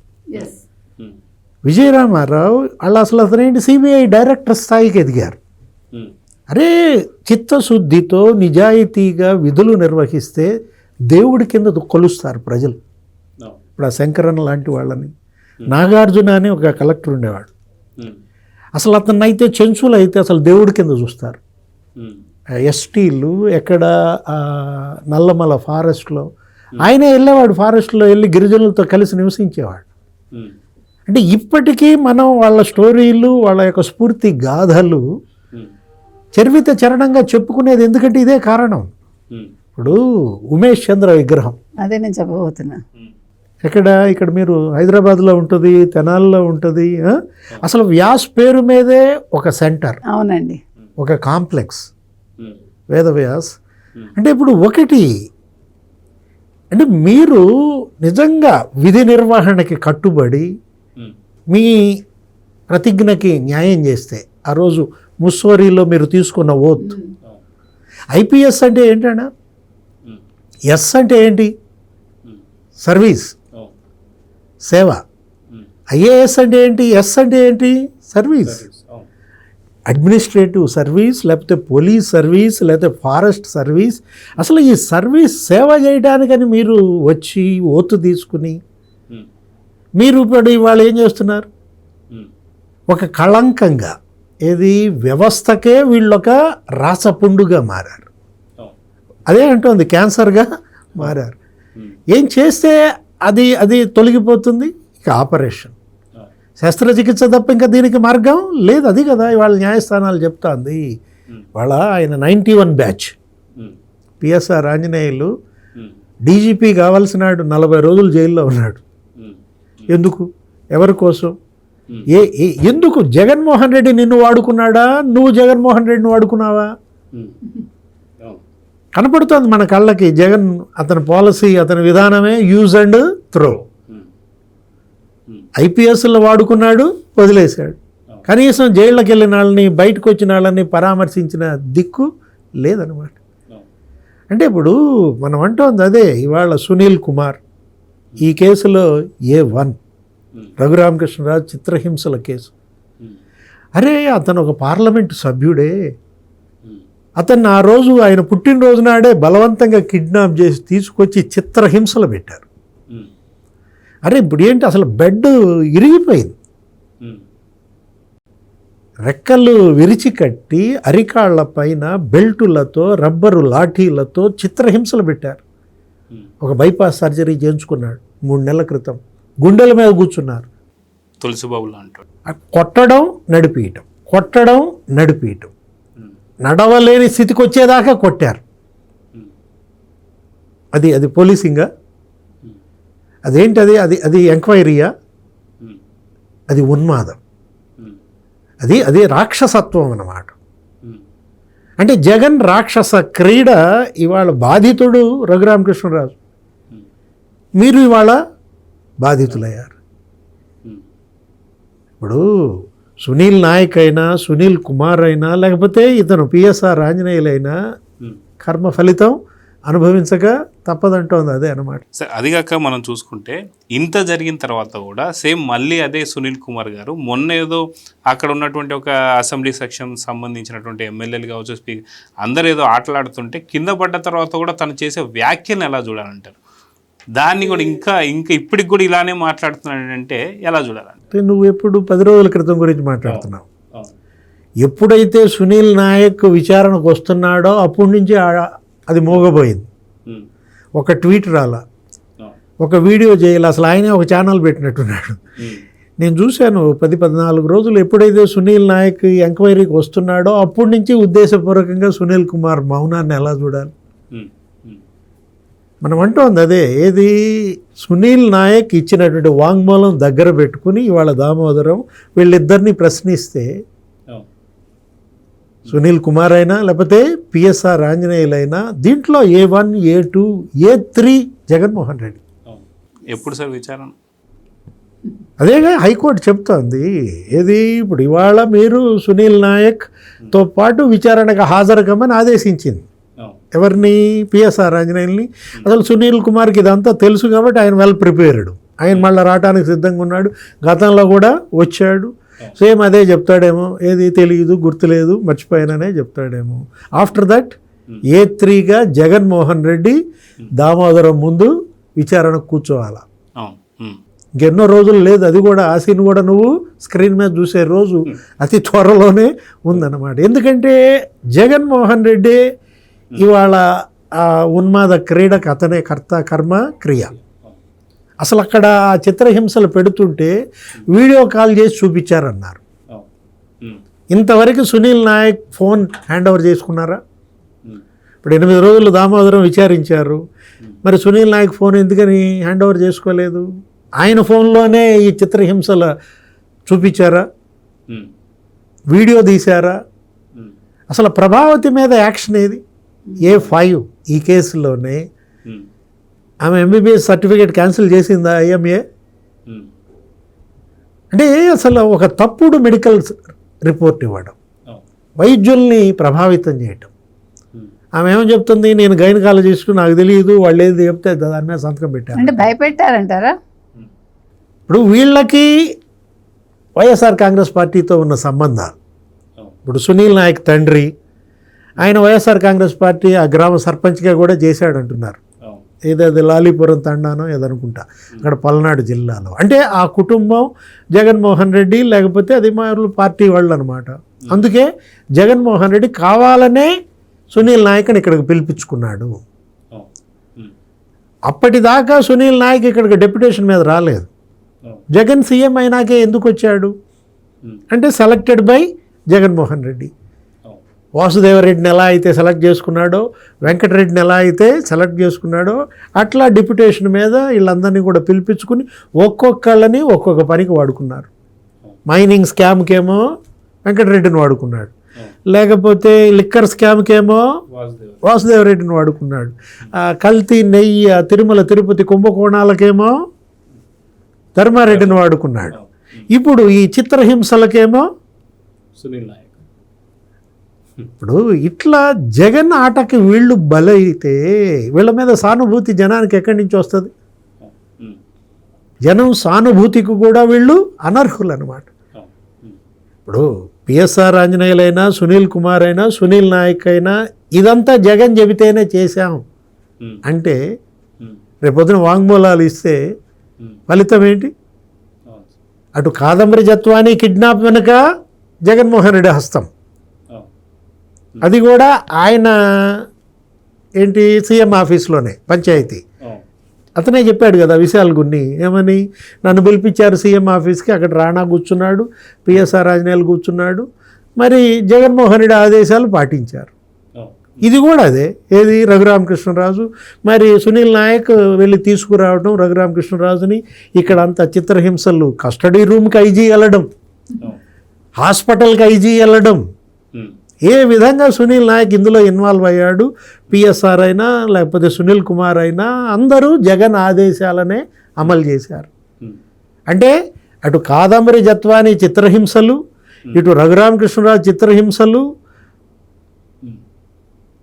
వాళ్ళు అసలు అతనేంటి, సిబిఐ డైరెక్టర్ స్థాయికి ఎదిగారు. అరే, చిత్తశుద్ధితో నిజాయితీగా విధులు నిర్వహిస్తే దేవుడి కింద కొలుస్తారు ప్రజలు. ఇప్పుడు ఆ శంకరన్ లాంటి వాళ్ళని, నాగార్జున అని ఒక కలెక్టర్ ఉండేవాడు, అసలు అతన్ని అయితే చెంచులు అయితే అసలు దేవుడి కింద చూస్తారు. ఎస్టీలు ఎక్కడ, నల్లమల ఫారెస్ట్లో ఆయనే వెళ్ళేవాడు, ఫారెస్ట్లో వెళ్ళి గిరిజనులతో కలిసి నివసించేవాడు. అంటే ఇప్పటికీ మనం వాళ్ళ స్టోరీలు, వాళ్ళ యొక్క స్ఫూర్తి గాథలు చరివిత చరణంగా చెప్పుకునేది, ఎందుకంటే ఇదే కారణం. ఇప్పుడు ఉమేష్ చంద్ర విగ్రహం అదే నేను చెప్పబోతున్నా. ఇక్కడ మీరు హైదరాబాద్లో ఉంటుంది, తెనాల్లో ఉంటుంది. అసలు వ్యాస్ పేరు మీదే ఒక సెంటర్, అవునండి, ఒక కాంప్లెక్స్, వేదవ్యాస్. అంటే ఇప్పుడు ఒకటి, అంటే మీరు నిజంగా విధి నిర్వహణకి కట్టుబడి మీ ప్రతిజ్ఞకి న్యాయం చేస్తే, ఆ రోజు ముస్సోరీలో మీరు తీసుకున్న ఓత్, ఐపీఎస్ అంటే ఏంటన్నా, ఎస్ అంటే ఏంటి, సర్వీస్, సేవ. ఐఏఎస్ అంటే ఏంటి, ఎస్ అంటే ఏంటి, సర్వీస్, అడ్మినిస్ట్రేటివ్ సర్వీస్, లేకపోతే పోలీస్ సర్వీస్, లేకపోతే ఫారెస్ట్ సర్వీస్. అసలు ఈ సర్వీస్ సేవ చేయడానికని మీరు వచ్చి ఓతు తీసుకుని మీరు ఇప్పుడు ఇవాళ ఏం చేస్తున్నారు, ఒక కళంకంగా, ఏది వ్యవస్థకే వీళ్ళొక రాసపుండుగా మారారు. అదే అంటోంది, క్యాన్సర్గా మారారు. ఏం చేస్తే అది తొలగిపోతుంది, ఇక ఆపరేషన్, శస్త్రచికిత్స తప్ప ఇంకా దీనికి మార్గం లేదు. అది కదా ఇవాళ న్యాయస్థానాలు చెప్తాంది. వాళ్ళ ఆయన 91 బ్యాచ్ పిఎస్ఆర్ ఆంజనేయులు డీజీపీ కావాల్సినాడు, 40 రోజులు జైల్లో ఉన్నాడు. ఎందుకు, ఎవరి కోసం, ఎందుకు? జగన్మోహన్ రెడ్డి నిన్ను వాడుకున్నాడా, నువ్వు జగన్మోహన్ రెడ్డిని వాడుకున్నావా? కనపడుతుంది మన కళ్ళకి. జగన్ అతని పాలసీ, అతని విధానమే యూజ్ అండ్ త్రో. ఐపీఎస్లో వాడుకున్నాడు, వదిలేశాడు. కనీసం జైళ్ళకి వెళ్ళిన వాళ్ళని, బయటకు వచ్చిన వాళ్ళని పరామర్శించిన దిక్కు లేదనమాట. అంటే ఇప్పుడు మనం అంటోంది అదే. ఇవాళ సునీల్ కుమార్ ఈ కేసులో A1, రఘురామకృష్ణరాజు చిత్రహింసల కేసు. అరే, అతను ఒక పార్లమెంటు సభ్యుడే. అతన్ని ఆ రోజు ఆయన పుట్టినరోజు నాడే బలవంతంగా కిడ్నాప్ చేసి తీసుకొచ్చి చిత్రహింసలు పెట్టారు. అరే, ఇప్పుడు ఏంటి, అసలు బెడ్ ఇరిగిపోయింది, రెక్కలు విరిచి కట్టి అరికాళ్ల పైన బెల్టులతో, రబ్బరు లాఠీలతో చిత్రహింసలు పెట్టారు. ఒక బైపాస్ సర్జరీ చేయించుకున్నాడు 3 నెలల క్రితం. గుండెల మీద కూర్చున్నారు. తులసిబాబులా అంటాడు. కొట్టడం, నడిపీయటం, నడవలేని స్థితికి వచ్చేదాకా కొట్టారు. అది పోలీసింగా? అదేంటి, అది ఎంక్వైరీయా? అది ఉన్మాదం, అది రాక్షసత్వం అన్నమాట. అంటే జగన్ రాక్షస క్రీడ. ఇవాళ బాధితుడు రఘురామకృష్ణరాజు, మీరు ఇవాళ బాధితులయ్యారు. ఇప్పుడు సునీల్ నాయక్ అయినా, సునీల్ కుమార్ అయినా, లేకపోతే ఇతను పిఎస్ఆర్ ఆంజనేయులైనా కర్మ ఫలితం అనుభవించక తప్పదంటోంది. అదే అన్నమాట. సార్, అదిగాక మనం చూసుకుంటే ఇంత జరిగిన తర్వాత కూడా సేమ్ మళ్ళీ అదే సునీల్ కుమార్ గారు మొన్న ఏదో అక్కడ ఉన్నటువంటి ఒక అసెంబ్లీ సెక్షన్ సంబంధించినటువంటి ఎమ్మెల్యేలు కావచ్చు, స్పీకర్, అందరూ ఏదో ఆటలాడుతుంటే కింద పడ్డ తర్వాత కూడా తను చేసే వ్యాఖ్యను ఎలా చూడాలంటారు? దాన్ని కూడా ఇంకా ఇప్పటికి కూడా ఇలానే మాట్లాడుతున్నాడంటే ఎలా చూడాలంటే? నువ్వు ఎప్పుడు 10 రోజుల క్రితం గురించి మాట్లాడుతున్నావు. ఎప్పుడైతే సునీల్ నాయక్ విచారణకు వస్తున్నాడో అప్పటి నుంచి అది మోగబోయింది. ఒక ట్వీట్ రాలా, ఒక వీడియో చేయాలి, అసలు ఆయనే ఒక ఛానల్ పెట్టినట్టున్నాడు. నేను చూశాను 10-14 రోజులు ఎప్పుడైతే సునీల్ నాయక్ ఎంక్వైరీకి వస్తున్నాడో అప్పటి నుంచి ఉద్దేశపూర్వకంగా సునీల్ కుమార్ మౌనాన్ని ఎలా చూడాలి? మనం అంటోంది అదే, ఏది సునీల్ నాయక్ ఇచ్చినటువంటి వాంగ్మూలం దగ్గర పెట్టుకుని ఇవాళ దామోదరం వీళ్ళిద్దరిని ప్రశ్నిస్తే సునీల్ కుమార్ అయినా లేకపోతే పిఎస్ఆర్ ఆంజనేయులైనా దీంట్లో A1, A2, A3 Jaganmohan Reddy. ఎప్పుడు సార్ విచారణ? అదేగా హైకోర్టు చెప్తోంది. ఏది ఇప్పుడు ఇవాళ మీరు సునీల్ నాయక్తో పాటు విచారణకు హాజరు కమ్మని ఆదేశించింది. ఎవరిని? పిఎస్ఆర్ ఆంజనేయుల్ని. అసలు సునీల్ కుమార్కి ఇదంతా తెలుసు కాబట్టి ఆయన వెల్ ప్రిపేర్డ్, ఆయన మళ్ళీ రావడానికి సిద్ధంగా ఉన్నాడు. గతంలో కూడా వచ్చాడు. సేమ్ అదే చెప్తాడేమో, ఏది తెలియదు, గుర్తులేదు, మర్చిపోయాననే చెప్తాడేమో. ఆఫ్టర్ దట్ A3గా జగన్మోహన్ రెడ్డి దామోదరం ముందు విచారణకు కూర్చోవాలా. ఇంకెన్నో రోజులు లేదు. అది కూడా ఆ సీన్ కూడా నువ్వు స్క్రీన్ మీద చూసే రోజు అతి త్వరలోనే ఉందన్నమాట. ఎందుకంటే జగన్మోహన్ రెడ్డి ఇవాళ ఆ ఉన్మాద క్రీడకు అతనే కర్త, కర్మ, క్రియ. అసలు అక్కడ ఆ చిత్రహింసలు పెడుతుంటే వీడియో కాల్ చేసి చూపించారన్నారు. ఇంతవరకు Sunil Nayak phone hand over చేసుకున్నారా? ఇప్పుడు 8 రోజులు దామోదరం విచారించారు. మరి సునీల్ నాయక్ ఫోన్ ఎందుకని హ్యాండ్ ఓవర్ చేసుకోలేదు? ఆయన ఫోన్లోనే ఈ చిత్రహింసలు చూపించారా? వీడియో తీశారా? అసలు ప్రభావతి మీద యాక్షన్ ఏది? A5 ఈ కేసులోనే ఆమె MBBS సర్టిఫికేట్ క్యాన్సిల్ చేసిందా IMA? అంటే అసలు ఒక తప్పుడు మెడికల్ రిపోర్ట్ ఇవ్వడం, వైద్యుల్ని ప్రభావితం చేయటం. ఆమె ఏమని చెప్తుంది? నేను గైనకాలజిస్టు, నాకు తెలియదు, వాళ్ళు ఏది చెప్తే దాని మీద సంతకం పెట్టారు. అంటే భయపెట్టారంటారా? ఇప్పుడు వీళ్ళకి వైఎస్ఆర్ కాంగ్రెస్ పార్టీతో ఉన్న సంబంధాలు, ఇప్పుడు సునీల్ నాయక్ తండ్రి ఆయన వైఎస్ఆర్ కాంగ్రెస్ పార్టీ ఆ గ్రామ సర్పంచ్గా కూడా చేశాడంటున్నారు. ఏదది లాలీపురం తండానో ఏదనుకుంటా, అక్కడ పల్నాడు జిల్లాలో. అంటే ఆ కుటుంబం జగన్మోహన్ రెడ్డి లేకపోతే అది మా పార్టీ వాళ్ళు అనమాట. అందుకే జగన్మోహన్ రెడ్డి కావాలనే సునీల్ నాయక్ని ఇక్కడికి పిలిపించుకున్నాడు. అప్పటిదాకా సునీల్ నాయక్ ఇక్కడికి డెప్యుటేషన్ మీద రాలేదు. జగన్ సీఎం అయినాకే ఎందుకు వచ్చాడు అంటే సెలెక్టెడ్ బై జగన్మోహన్ రెడ్డి. వాసుదేవరెడ్డిని ఎలా అయితే సెలెక్ట్ చేసుకున్నాడో, వెంకటరెడ్డిని ఎలా అయితే సెలెక్ట్ చేసుకున్నాడో, అట్లా డిప్యుటేషన్ మీద వీళ్ళందరినీ కూడా పిలిపించుకుని ఒక్కొక్కళ్ళని ఒక్కొక్క పనికి వాడుకున్నారు. మైనింగ్ స్కామ్కేమో వెంకటరెడ్డిని వాడుకున్నాడు, లేకపోతే లిక్కర్ స్కామ్కేమో వాసుదేవరెడ్డిని వాడుకున్నాడు, కల్తీ నెయ్యి తిరుమల తిరుపతి కుంభకోణాలకేమో ధర్మారెడ్డిని వాడుకున్నాడు. ఇప్పుడు ఈ చిత్రహింసలకేమో సునీల్ నాయక్. ఇప్పుడు ఇట్లా జగన్ ఆటకి వీళ్ళు బలైతే వీళ్ళ మీద సానుభూతి జనానికి ఎక్కడి నుంచి వస్తుంది? జనం సానుభూతికి కూడా వీళ్ళు అనర్హులు అనమాట. ఇప్పుడు పిఎస్ఆర్ ఆంజనేయులైనా, సునీల్ కుమార్ అయినా, సునీల్ నాయక్ అయినా ఇదంతా జగన్ చెబితేనే చేశాం అంటే రేపొద్దున వాంగ్మూలాలు ఇస్తే ఫలితం ఏంటి? అటు కాదంబరి జత్వాని కిడ్నాప్ వెనుక జగన్మోహన్ రెడ్డి హస్తం, అది కూడా ఆయన ఏంటి సీఎం ఆఫీస్లోనే పంచాయతీ. అతనే చెప్పాడు కదా విశాల్ గున్ని, ఏమని? నన్ను పిలిపించారు సీఎం ఆఫీస్కి, అక్కడ రాణా కూర్చున్నాడు, పిఎస్ఆర్ ఆంజనేయులు కూర్చున్నాడు, మరి జగన్మోహన్ రెడ్డి ఆదేశాలు పాటించారు. ఇది కూడా అదే, ఏది రఘురామకృష్ణరాజు, మరి సునీల్ నాయక్ వెళ్ళి తీసుకురావడం రఘురామకృష్ణరాజుని, ఇక్కడ అంతా చిత్రహింసలు, కస్టడీ రూమ్కి ఐజీ వెళ్ళడం, హాస్పిటల్కి ఐజీ వెళ్ళడం, ఏ విధంగా సునీల్ నాయక్ ఇందులో ఇన్వాల్వ్ అయ్యాడు? పిఎస్ఆర్ అయినా లేకపోతే సునీల్ కుమార్ అయినా అందరూ జగన్ ఆదేశాలనే అమలు చేశారు. అంటే అటు కాదంబరి జత్వాని చిత్రహింసలు, ఇటు రఘురామకృష్ణరాజు చిత్రహింసలు,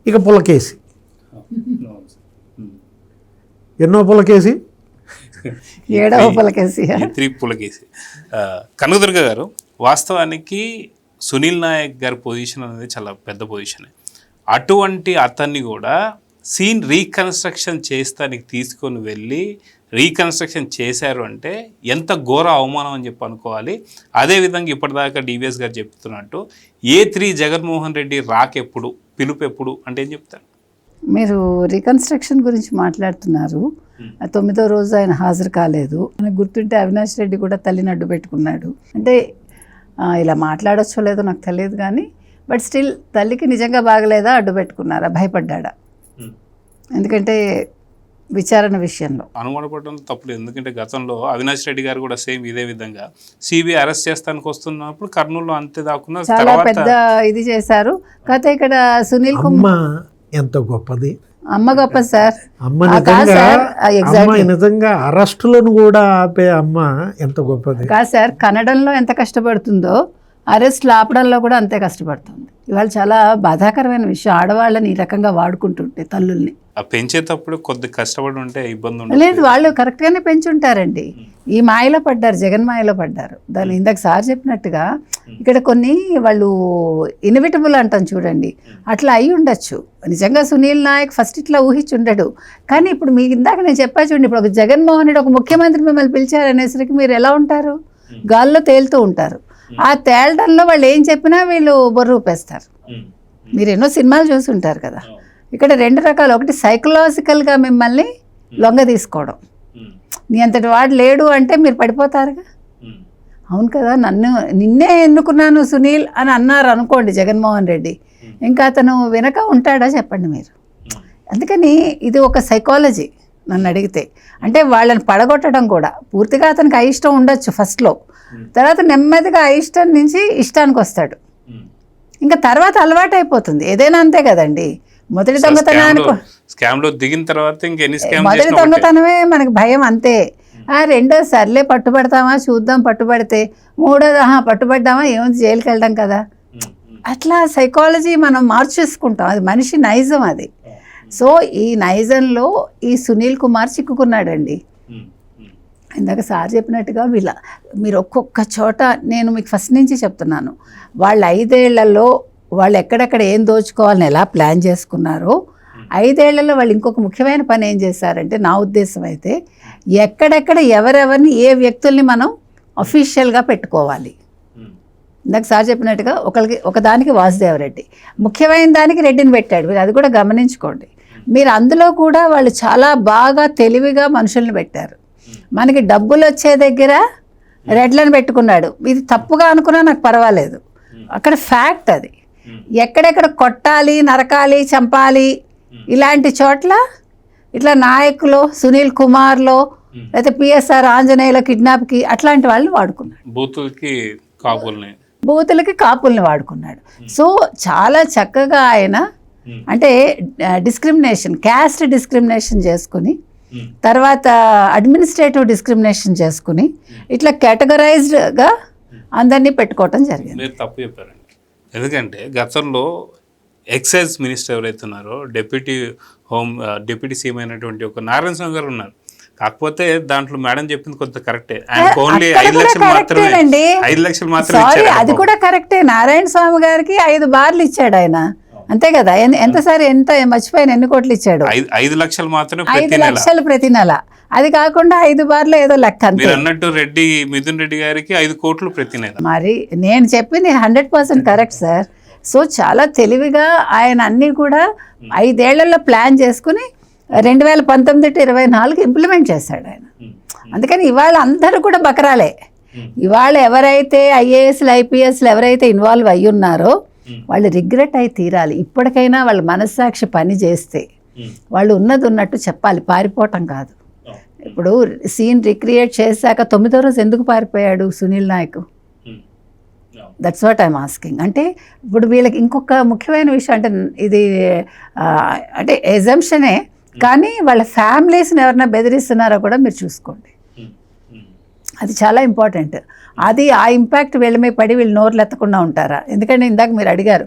ఇక పులకేసి, ఎన్నో పులకేసి, 7వ పులకేసి, పులకేసి. కనకదుర్గ గారు, వాస్తవానికి సునీల్ నాయక్ గారి పొజిషన్ అనేది చాలా పెద్ద పొజిషన్. అటువంటి అతన్ని కూడా సీన్ రీకన్స్ట్రక్షన్ చేస్తానికి తీసుకొని వెళ్ళి రీకన్స్ట్రక్షన్ చేశారు అంటే ఎంత ఘోర అవమానం అని చెప్పి అనుకోవాలి. అదేవిధంగా ఇప్పటిదాకా డివిఎస్ గారు చెప్తున్నట్టు A3 జగన్మోహన్ రెడ్డి రాకెప్పుడు, పిలుపు ఎప్పుడు అంటే ఏం చెప్తారు? మీరు రికన్స్ట్రక్షన్ గురించి మాట్లాడుతున్నారు. 9వ రోజు ఆయన హాజరు కాలేదు. మనకు గుర్తుంటే అవినాష్ రెడ్డి కూడా తల్లిని అడ్డు పెట్టుకున్నాడు. అంటే ఇలా మాట్లాడొచ్చో లేదో నాకు తెలియదు కానీ బట్ స్టిల్ తల్లికి నిజంగా బాగలేదా, అడ్డు పెట్టుకున్నారా, భయపడ్డా? ఎందుకంటే విచారణ విషయంలో అనుమానపడడం తప్పులేదు. ఎందుకంటే గతంలో అవినాష్ రెడ్డి గారు కూడా సేమ్ ఇదే విధంగా సిబిఐ అరెస్ట్ చేస్తానికి వస్తున్నప్పుడు కర్నూలులో అంతే దాకుండా చాలా పెద్ద ఇది చేశారు. కాకపోతే ఇక్కడ సునీల్ కుమార్ ఎంత గొప్పది, అమ్మ గొప్ప సార్. అమ్మ నిజంగా అరెస్టులను కూడా ఆపే అమ్మ ఎంత గొప్పది కాదు సార్. కన్నడంలో ఎంత కష్టపడుతుందో అరెస్ట్లు ఆపడంలో కూడా అంతే కష్టపడుతుంది. ఇవాళ చాలా బాధాకరమైన విషయం, ఆడవాళ్ళని ఈ రకంగా వాడుకుంటుంటే తల్లుల్ని. పెంచేటప్పుడు కొద్ది కష్టపడి ఉంటే ఇబ్బంది లేదు, వాళ్ళు కరెక్ట్గానే పెంచుంటారండి. ఈ మాయలో పడ్డారు, జగన్ మాయలో పడ్డారు. దాన్ని ఇందాక సార్ చెప్పినట్టుగా ఇక్కడ కొన్ని వాళ్ళు ఇన్విటబుల్ అంటాం చూడండి, అట్లా అయి ఉండొచ్చు. నిజంగా సునీల్ నాయక్ ఫస్ట్ ఇట్లా ఊహించి ఉండడు. కానీ ఇప్పుడు మీకు ఇందాక నేను చెప్పా చూడండి, ఇప్పుడు ఒక జగన్మోహన్ రెడ్డి ఒక ముఖ్యమంత్రి మిమ్మల్ని పిలిచారనేసరికి మీరు ఎలా ఉంటారు? గాల్లో తేలుతూ ఉంటారు. ఆ తేలడంలో వాళ్ళు ఏం చెప్పినా వీళ్ళు బొర్రు ఊపేస్తారు. మీరు ఎన్నో సినిమాలు చూసి ఉంటారు కదా. ఇక్కడ 2 రకాలు, ఒకటి సైకలాజికల్గా మిమ్మల్ని లొంగ తీసుకోవడం. నీ అంతటి వాడు లేడు అంటే మీరు పడిపోతారుగా. అవును కదా, నిన్నే ఎన్నుకున్నాను సునీల్ అని అన్నారు అనుకోండి జగన్మోహన్ రెడ్డి, ఇంకా అతను వెనక ఉంటాడా చెప్పండి మీరు. అందుకని ఇది ఒక సైకాలజీ నన్ను అడిగితే. అంటే వాళ్ళని పడగొట్టడం కూడా పూర్తిగా అతనికి అయిష్టం ఉండొచ్చు ఫస్ట్లో, తర్వాత నెమ్మదిగా అయిష్టం నుంచి ఇష్టానికి వస్తాడు. ఇంకా తర్వాత అలవాటు అయిపోతుంది. ఏదైనా అంతే కదండి. మొదటి దొంగతనానికి స్కామ్లో దిగిన తర్వాత మొదటి దొంగతనమే మనకి భయం అంతే. రెండో సర్లే పట్టుబడతామా చూద్దాం, పట్టుబడితే మూడోది పట్టుబడ్డామా ఏముంది జైలుకి వెళ్ళడం కదా. అట్లా సైకాలజీ మనం మార్చేసుకుంటాం, అది మనిషి నైజం అది. సో ఈ నైజంలో ఈ సునీల్ కుమార్ చిక్కుకున్నాడండి. ఇందాక సార్ చెప్పినట్టుగా మీరు ఒక్కొక్క చోట, నేను మీకు ఫస్ట్ నుంచి చెప్తున్నాను, వాళ్ళు 5 ఏళ్లలో వాళ్ళు ఎక్కడెక్కడ ఏం దోచుకోవాలని ఎలా ప్లాన్ చేసుకున్నారో, 5 ఏళ్లలో వాళ్ళు ఇంకొక ముఖ్యమైన పని ఏం చేశారంటే, నా ఉద్దేశం అయితే ఎక్కడెక్కడ ఎవరెవరిని ఏ వ్యక్తుల్ని మనం అఫీషియల్గా పెట్టుకోవాలి. ఇందాక సార్ చెప్పినట్టుగా ఒకదానికి వాసుదేవరెడ్డి, ముఖ్యమైన దానికి రెడ్డిని పెట్టాడు. మీరు అది కూడా గమనించుకోండి. మీరు అందులో కూడా వాళ్ళు చాలా బాగా తెలివిగా మనుషుల్ని పెట్టారు. మనకి డబ్బులు వచ్చే దగ్గర రెడ్లను పెట్టుకున్నాడు. ఇది తప్పుగా అనుకున్నా నాకు పర్వాలేదు, అక్కడ ఫ్యాక్ట్ అది. ఎక్కడెక్కడ కొట్టాలి, నరకాలి, చంపాలి ఇలాంటి చోట్ల ఇట్లా నాయకులు సునీల్ కుమార్లో లేకపోతే పిఎస్ఆర్ ఆంజనేయుల కిడ్నాప్కి అట్లాంటి వాళ్ళని వాడుకున్నాడు. బూతులకి కాపుల్ని వాడుకున్నాడు. సో చాలా చక్కగా ఆయన అంటే డిస్క్రిమినేషన్, క్యాస్ట్ డిస్క్రిమినేషన్ చేసుకుని, తర్వాత అడ్మినిస్ట్రేటివ్ డిస్క్రిమినేషన్ చేసుకుని ఇట్లా కేటగరైజ్డ్గా అందరినీ పెట్టుకోవటం జరిగింది. మీరు తప్పు చెప్పారండి. ఎందుకంటే గతంలో ఎక్సైజ్ మినిస్టర్ ఎవరైతే ఉన్నారో డిప్యూటీ సీఎం అయినటువంటి ఒక నారాయణ స్వామి గారు ఉన్నారు. కాకపోతే దాంట్లో మేడం చెప్పింది కొంత కరెక్టే. ఆయనకు ఓన్లీ 5 లక్షలు మాత్రమే సారీ, అది కూడా కరెక్టే. నారాయణ స్వామి గారికి 5 బార్లు ఇచ్చాడు ఆయన, అంతే కదా. ఎంతసారి ఎంత మర్చిపోయిన ఎన్ని కోట్లు ఇచ్చాడు? 5 లక్షలు మాత్రమే, 5 లక్షలు ప్రతి నెల. అది కాకుండా 5 బార్లు ఏదో లెక్క. మీరు అన్నట్టు మిథున్ రెడ్డి గారికి 5 కోట్లు ప్రతి నెల. మరి నేను చెప్పింది 100% కరెక్ట్ సార్. సో చాలా తెలివిగా ఆయన అన్నీ కూడా 5 ఏళ్లలో ప్లాన్ చేసుకుని 2019-24 ఇంప్లిమెంట్ చేశాడు ఆయన. అందుకని ఇవాళ అందరూ కూడా బకరాలే. ఇవాళ ఎవరైతే ఐఏఎస్లు ఐపీఎస్లు ఎవరైతే ఇన్వాల్వ్ అయ్యి ఉన్నారో వాళ్ళు రిగ్రెట్ అయి తీరాలి. ఇప్పటికైనా వాళ్ళ మనస్సాక్షి పని చేస్తే వాళ్ళు ఉన్నది ఉన్నట్టు చెప్పాలి, పారిపోవటం కాదు. ఇప్పుడు సీన్ రిక్రియేట్ చేశాక 9వ రోజు ఎందుకు పారిపోయాడు Sunil Nayak? That's what I'm asking. అంటే ఇప్పుడు వీళ్ళకి ఇంకొక ముఖ్యమైన విషయం, అంటే ఇది అంటే ఎజంప్షనే, కానీ వాళ్ళ ఫ్యామిలీస్ని ఎవరైనా బెదిరిస్తున్నారో కూడా మీరు చూసుకోండి. అది చాలా ఇంపార్టెంట్. అది ఆ ఇంపాక్ట్ వీళ్ళ మీద పడి వీళ్ళు నోర్లు ఎత్తకుండా ఉంటారా? ఎందుకంటే ఇందాక మీరు అడిగారు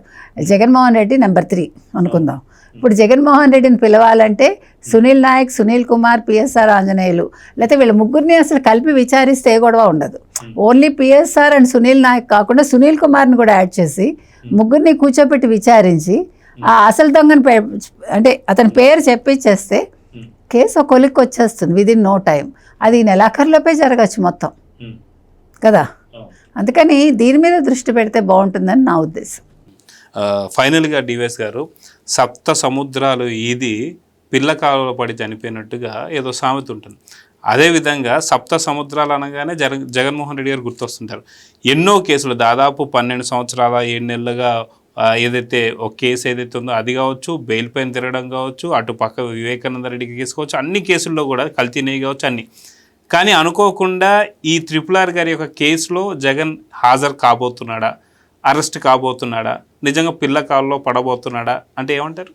జగన్మోహన్ రెడ్డి నెంబర్ 3 అనుకుందాం. ఇప్పుడు జగన్మోహన్ రెడ్డిని పిలవాలంటే సునీల్ నాయక్, సునీల్ కుమార్, పిఎస్ఆర్ ఆంజనేయులు, లేకపోతే వీళ్ళ ముగ్గురిని అసలు కలిపి విచారిస్తే ఏ గొడవ ఉండదు. Only PSR and Sunil Nayak కాకుండా సునీల్ కుమార్ని కూడా యాడ్ చేసి ముగ్గురిని కూర్చోపెట్టి విచారించి ఆ అసలు దొంగని అంటే అతని పేరు చెప్పించేస్తే కేసు ఒక కొలిక్కి వచ్చేస్తుంది విదిన్ నో టైం. అది నెలాఖరులోపే జరగచ్చు మొత్తం కదా. అందుకని దీని మీద దృష్టి పెడితే బాగుంటుందని నా ఉద్దేశం. ఫైనల్గా డివిఎస్ గారు, సప్త సముద్రాలు ఈది పిల్ల కాలువలో పడి చనిపోయినట్టుగా ఏదో సామెత ఉంటుంది. అదేవిధంగా సప్త సముద్రాలు అనగానే జగన్మోహన్ రెడ్డి గారు గుర్తొస్తుంటారు. ఎన్నో కేసులు దాదాపు 12 సంవత్సరాల 7 నెలలుగా ఏదైతే ఒక కేసు ఏదైతే ఉందో అది కావచ్చు, బెయిల్ పైన తిరగడం కావచ్చు, అటు పక్క వివేకానంద రెడ్డికి కేసు కావచ్చు, అన్ని కేసుల్లో కూడా కల్తీ నెయ్యి కావచ్చు అన్ని. కానీ అనుకోకుండా ఈ RRR గారి యొక్క కేసులో జగన్ హాజరు కాబోతున్నాడా, అరెస్ట్ కాబోతున్నాడా, నిజంగా పిల్ల కాల్లో పడబోతున్నాడా అంటే ఏమంటారు?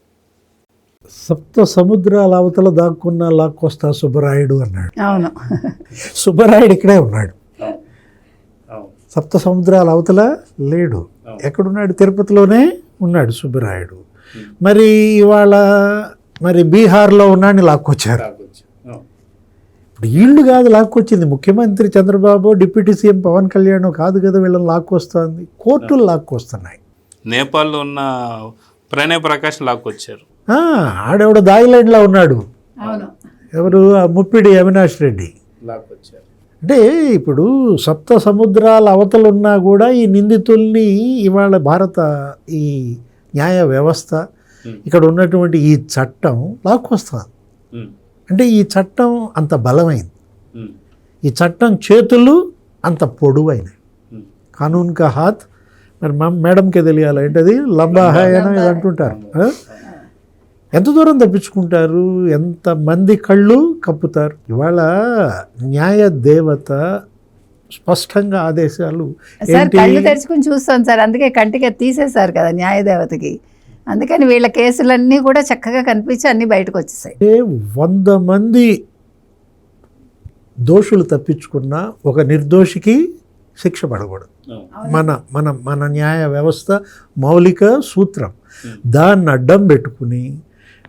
సప్త సముద్రాల అవతల దాక్కున్న లాక్కొస్తా సుబ్బరాయుడు అన్నాడు. అవును, సుబ్బరాయుడు ఇక్కడే ఉన్నాడు. సప్త సముద్రాల అవతల లేడు. ఎక్కడున్నాడు? తిరుపతిలోనే ఉన్నాడు సుబ్బరాయుడు. మరి ఇవాళ బీహార్లో ఉన్నాడని లాక్కొచ్చారు. ఇప్పుడు వీళ్ళు కాదు లాక్కొచ్చింది, ముఖ్యమంత్రి చంద్రబాబు, డిప్యూటీ సీఎం పవన్ కళ్యాణ్ కాదు కదా వీళ్ళని లాక్కొస్తుంది, కోర్టులు లాక్కొస్తున్నాయి. నేపాల్లో ఉన్న ప్రణయ్ ప్రకాష్ లాక్కొచ్చారు. ఆడెవడ థాయిలాండ్లో ఉన్నాడు. అవును, ఎవరు? ముప్పిడి అవినాష్ రెడ్డి లాక్కొచ్చారు. అంటే ఇప్పుడు సప్త సముద్రాల అవతలు ఉన్నా కూడా ఈ నిందితుల్ని ఇవాళ భారత ఈ న్యాయ వ్యవస్థ, ఇక్కడ ఉన్నటువంటి ఈ చట్టం లాక్కొస్తుంది. అంటే ఈ చట్టం అంత బలమైంది, ఈ చట్టం చేతులు అంత పొడవైనవి. కానూన్ కా హాత్, మరి మా మేడంకే తెలియాలి ఏంటది, లంబా హాయ్ అని ఇది అంటుంటారు. ఎంత దూరం తప్పించుకుంటారు, ఎంతమంది కళ్ళు కప్పుతారు. ఇవాళ న్యాయ దేవత స్పష్టంగా ఆదేశాలు సార్ కళ్ళు తెరుచుకుని చూస్తాం సార్, అందుకే కంటికి తీసేశారు కదా న్యాయదేవతకి. అందుకని వీళ్ళ కేసులన్నీ కూడా చక్కగా కనిపించి అన్నీ బయటకు వచ్చేసాయి. 100 మంది దోషులు తప్పించుకున్న ఒక నిర్దోషికి శిక్ష పడకూడదు. మన మన మన న్యాయ వ్యవస్థ మౌలిక సూత్రం. దాన్ని అడ్డం పెట్టుకుని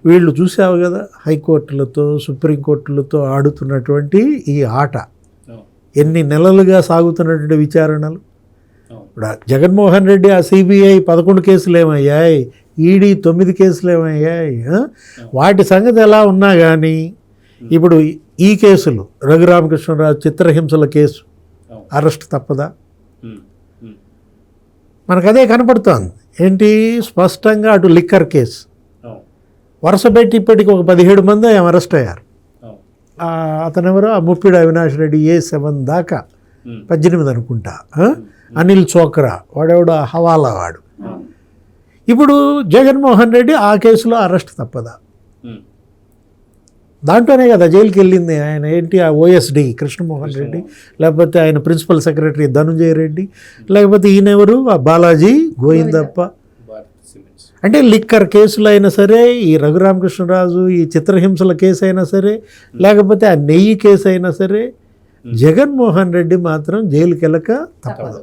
వీళ్ళు చూసావు కదా, హైకోర్టులతో సుప్రీంకోర్టులతో ఆడుతున్నటువంటి ఈ ఆట, ఎన్ని నెలలుగా సాగుతున్నటువంటి విచారణలు. ఇప్పుడు జగన్మోహన్ రెడ్డి ఆ సిబిఐ 11 కేసులు ఏమయ్యాయి, ఈడీ 9 కేసులు ఏమయ్యాయి. వాటి సంగతి ఎలా ఉన్నా కానీ ఇప్పుడు ఈ కేసులు, రఘురామకృష్ణరాజు చిత్రహింసల కేసు, అరెస్ట్ తప్పదా? మనకదే కనపడుతోంది. ఏంటి? స్పష్టంగా అటు లిక్కర్ కేసు వరుస పెట్టి ఇప్పటికి ఒక 17 మంది అరెస్ట్ అయ్యారు. అతనెవరో ఆ ముప్పిడి అవినాష్ రెడ్డి A7 దాకా 18 అనుకుంటా. అనిల్ చోక్రా వాడెవడో హవాలా వాడు. ఇప్పుడు జగన్మోహన్ రెడ్డి ఆ కేసులో అరెస్ట్ తప్పదా? దాంట్లోనే కదా జైలుకి వెళ్ళింది ఆయన. ఏంటి? ఆ OSD కృష్ణమోహన్ రెడ్డి, లేకపోతే ఆయన ప్రిన్సిపల్ సెక్రటరీ ధనుంజయ రెడ్డి, లేకపోతే ఈయనెవరు ఆ బాలాజీ గోవిందప్ప. అంటే లిక్కర్ కేసులు అయినా సరే, ఈ రఘురామకృష్ణరాజు ఈ చిత్రహింసల కేసు అయినా సరే, లేకపోతే ఆ నెయ్యి కేసు అయినా సరే, జగన్మోహన్ రెడ్డి మాత్రం జైలుకి వెళ్ళక తప్పదు.